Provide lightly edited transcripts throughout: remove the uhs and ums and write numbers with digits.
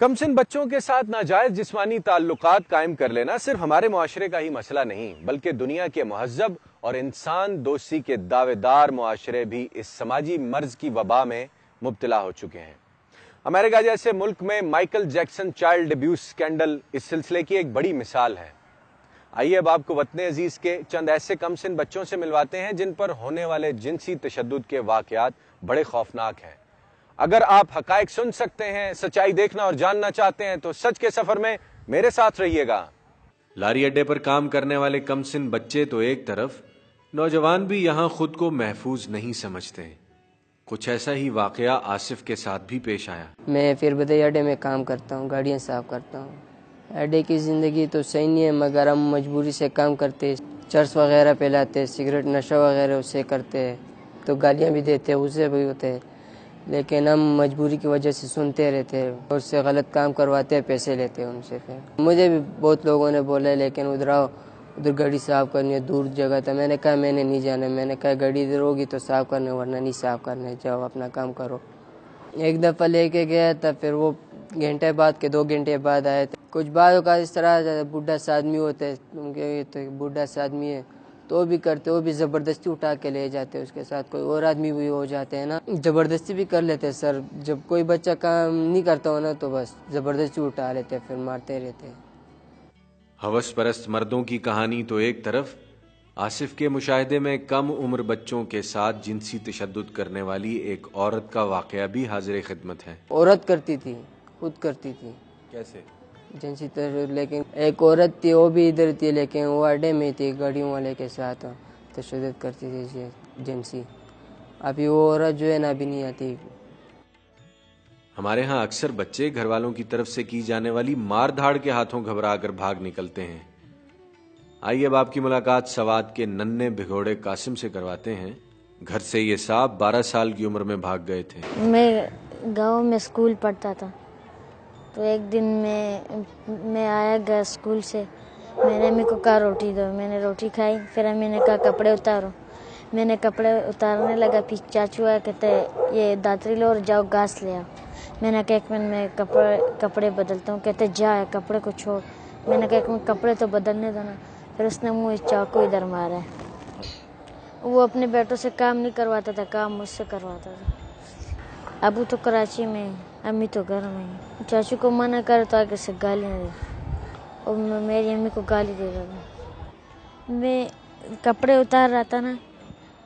کم سن بچوں کے ساتھ ناجائز جسمانی تعلقات قائم کر لینا صرف ہمارے معاشرے کا ہی مسئلہ نہیں بلکہ دنیا کے مہذب اور انسان دوستی کے دعوے دار معاشرے بھی اس سماجی مرض کی وبا میں مبتلا ہو چکے ہیں۔ امریکہ جیسے ملک میں Michael Jackson child abuse scandal اس سلسلے کی ایک بڑی مثال ہے۔ آئیے اب آپ کو وطن عزیز کے چند ایسے کم سن بچوں سے ملواتے ہیں جن پر ہونے والے جنسی تشدد کے واقعات بڑے خوفناک ہیں۔ اگر آپ حقائق سن سکتے ہیں، سچائی دیکھنا اور جاننا چاہتے ہیں تو سچ کے سفر میں میرے ساتھ رہیے گا۔ لاری اڈے پر کام کرنے والے کم سن بچے تو ایک طرف، نوجوان بھی یہاں خود کو محفوظ نہیں سمجھتے۔ کچھ ایسا ہی واقعہ آصف کے ساتھ بھی پیش آیا۔ میں پھر بدئی اڈے میں کام کرتا ہوں، گاڑیاں صاف کرتا ہوں۔ اڈے کی زندگی تو صحیح نہیں ہے مگر ہم مجبوری سے کام کرتے، چرس وغیرہ پلاتے، سگریٹ نشہ وغیرہ اسے کرتے تو گالیاں بھی دیتے، اسے بھی ہوتے، لیکن ہم مجبوری کی وجہ سے سنتے رہتے اور اس سے غلط کام کرواتے، پیسے لیتے ان سے۔ پھر مجھے بھی بہت لوگوں نے بولا لیکن ادھر گاڑی صاف کرنی ہے، دور جگہ تھا، میں نے کہا میں نے نہیں جانا، میں نے کہا گاڑی ادھر ہوگی تو صاف کرنے ورنہ نہیں صاف کرنے، جاؤ اپنا کام کرو۔ ایک دفعہ لے کے گیا تھا، پھر وہ گھنٹے بعد کے 2 گھنٹے بعد آئے تھے۔ کچھ بعض کا اس طرح بوڑھا سا آدمی ہوتے، یہ تو بوڑھا سا آدمی ہے تو وہ بھی کرتے، وہ بھی زبردستی اٹھا کے لے جاتے، اس کے ساتھ کوئی اور آدمی بھی ہو جاتے ہیں نا، زبردستی بھی کر لیتے سر۔ جب کوئی بچہ کام نہیں کرتا ہو نا تو بس زبردستی اٹھا لیتے، پھر مارتے رہتے۔ ہوس پرست مردوں کی کہانی تو ایک طرف، آصف کے مشاہدے میں کم عمر بچوں کے ساتھ جنسی تشدد کرنے والی ایک عورت کا واقعہ بھی حاضر خدمت ہے۔ عورت کرتی تھی، خود کرتی تھی کیسے؟ جنسی تشدد، لیکن ایک عورت تھی وہ بھی ادھر تھی لیکن وہ اڈے میں تھی، گاڑیوں والے کے ساتھ تشدد کرتی تھی جنسی۔ ابھی وہ عورت جو ہے نا ابھی نہیں آتی۔ ہمارے ہاں اکثر بچے گھر والوں کی طرف سے کی جانے والی مار دھاڑ کے ہاتھوں گھبرا کر بھاگ نکلتے ہیں۔ آئیے اب آپ کی ملاقات سوات کے ننھے بھگوڑے قاسم سے کرواتے ہیں۔ گھر سے یہ صاحب 12 سال کی عمر میں بھاگ گئے تھے۔ میں گاؤں میں اسکول پڑھتا تھا تو ایک دن میں آیا گیا اسکول سے، میں نے امی کو کہا روٹی دو، میں نے روٹی کھائی، پھر امی نے کہا کپڑے اتارو، میں نے کپڑے اتارنے لگا، پھر چاچو آیا کہتے یہ داتری لو اور جاؤ گھاس لے آؤ۔ میں نے کہا ایک منٹ میں کپڑے بدلتا ہوں، کہتے جا کپڑے کو چھوڑ، میں نے کہا ایک منٹ کپڑے تو بدلنے دو نا، پھر اس نے منہ چاقو ادھر مارا ہے۔ وہ اپنے بیٹوں سے کام نہیں کرواتا تھا، کام مجھ سے کرواتا تھا۔ ابو تو کراچی میں، امی تو گھر میں۔ چاچو کو منع کر تو آگے سے گالیاں دے اور میری امی کو گالی دے رہا۔ میں کپڑے اتار رہا تھا نا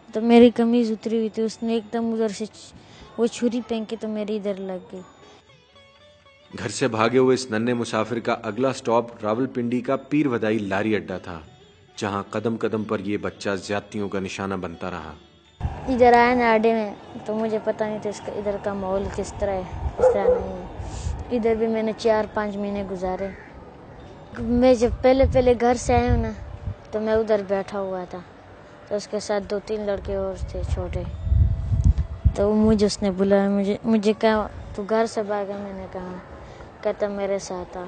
تو میری قمیض اتری ہوئی تھی، اس نے ایک دم ادھر سے وہ چھری پھینکی تو میری ادھر لگ گئی۔ گھر سے بھاگے ہوئے اس ننھے مسافر کا اگلا سٹاپ راولپنڈی کا پیر ودائی لاری اڈا تھا، جہاں قدم قدم پر یہ بچہ زیادتیوں کا نشانہ بنتا رہا۔ ادھر آیا نا اڈے میں تو مجھے پتہ نہیں تھا ادھر کا ماحول کس طرح ہے، کس طرح نہیں ہے۔ ادھر بھی میں نے 4-5 مہینے گزارے۔ میں جب پہلے گھر سے آئی ہوں نا تو میں ادھر بیٹھا ہوا تھا تو اس کے ساتھ 2-3 لڑکے اور تھے چھوٹے، تو مجھے اس نے بلایا، مجھے کہا تو گھر سے بھاگا، میں نے کہا، کہتا میرے ساتھ آ۔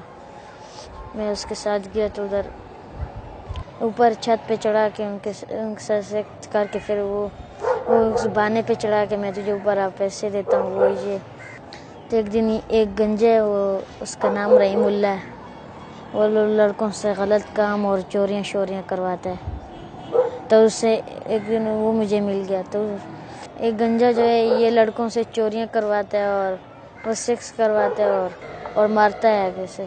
میں اس کے ساتھ گیا تو ادھر اوپر چھت پہ چڑھا کے ان کے سر سے کر کے پھر وہ اس بانے پہ چڑھا کے میں تجھے اوپر آپ پیسے دیتا ہوں، وہ یہ۔ تو ایک دن ایک گنجے ہے، وہ اس کا نام رحیم اللہ ہے، وہ لڑکوں سے غلط کام اور چوریاں شوریاں کرواتا ہے، تو اس سے ایک دن وہ مجھے مل گیا۔ تو ایک گنجا جو ہے یہ لڑکوں سے چوریاں کرواتا ہے اور وہ سیکس کرواتا ہے اور مارتا ہے آگے سے۔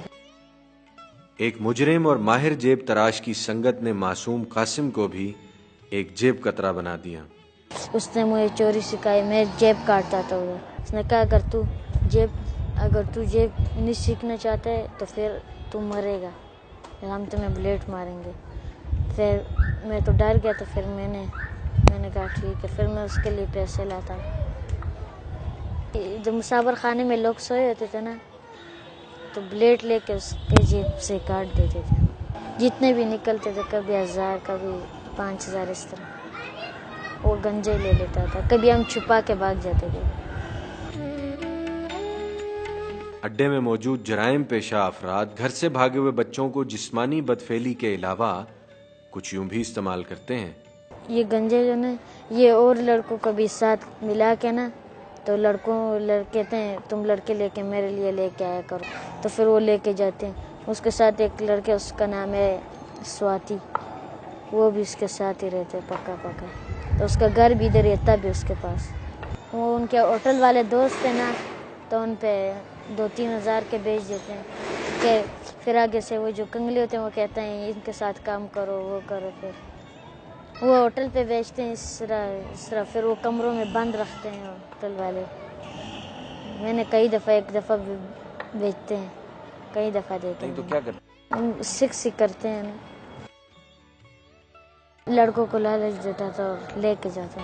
ایک مجرم اور ماہر جیب تراش کی سنگت نے معصوم قاسم کو بھی ایک جیب کترا بنا دیا۔ اس نے مجھے چوری سکھائی، میں جیب کاٹتا تھا ادھر۔ اس نے کہا اگر تو جیب نہیں سیکھنا چاہتا ہے تو پھر تو مرے گا، ہم تمہیں بلیٹ ماریں گے۔ پھر میں تو ڈر گیا، تو پھر میں نے کہا ٹھیک ہے، پھر میں اس کے لیے پیسے لاتا۔ جب مسافر خانے میں لوگ سوئے ہوتے تھے نا تو بلیٹ لے کے اس کے جیب سے کاٹ دیتے تھے، جتنے بھی نکلتے تھے، کبھی 1000 کبھی 5000 اس طرح، وہ گنجے لے لیتا تھا، کبھی ہم چھپا کے بھاگ جاتے تھے۔ اڈے میں موجود جرائم پیشہ افراد گھر سے بھاگے ہوئے بچوں کو جسمانی بدفعلی کے علاوہ کچھ یوں بھی استعمال کرتے ہیں۔ یہ گنجے جو نا یہ اور لڑکوں کو بھی ساتھ ملا کے نا تو کہتے ہیں تم لڑکے لے کے میرے لیے لے کے آیا کرو، تو پھر وہ لے کے جاتے ہیں. اس کے ساتھ ایک لڑکے، اس کا نام ہے سواتی، وہ بھی اس کے ساتھ ہی رہتے پکا. تو اس کا گھر بھی ادھر رہتا بھی اس کے پاس. وہ ان کے ہوٹل والے دوست ہیں نا، تو ان پہ 2-3 ہزار کے بیچ دیتے ہیں کہ پھر آگے سے وہ جو کنگلے ہوتے ہیں وہ کہتے ہیں ان کے ساتھ کام کرو، وہ کرو. پھر وہ ہوٹل پہ بیچتے ہیں اس طرح پھر وہ کمروں میں بند رکھتے ہیں ہوٹل والے. میں نے ایک دفعہ بیچتے ہیں، کئی دفعہ دیتے ہیں. تو کیا کرتے؟ سکس ہی کرتے ہیں نا. لڑکوں کو لالچ دیتا تھا اور لے کے جاتا.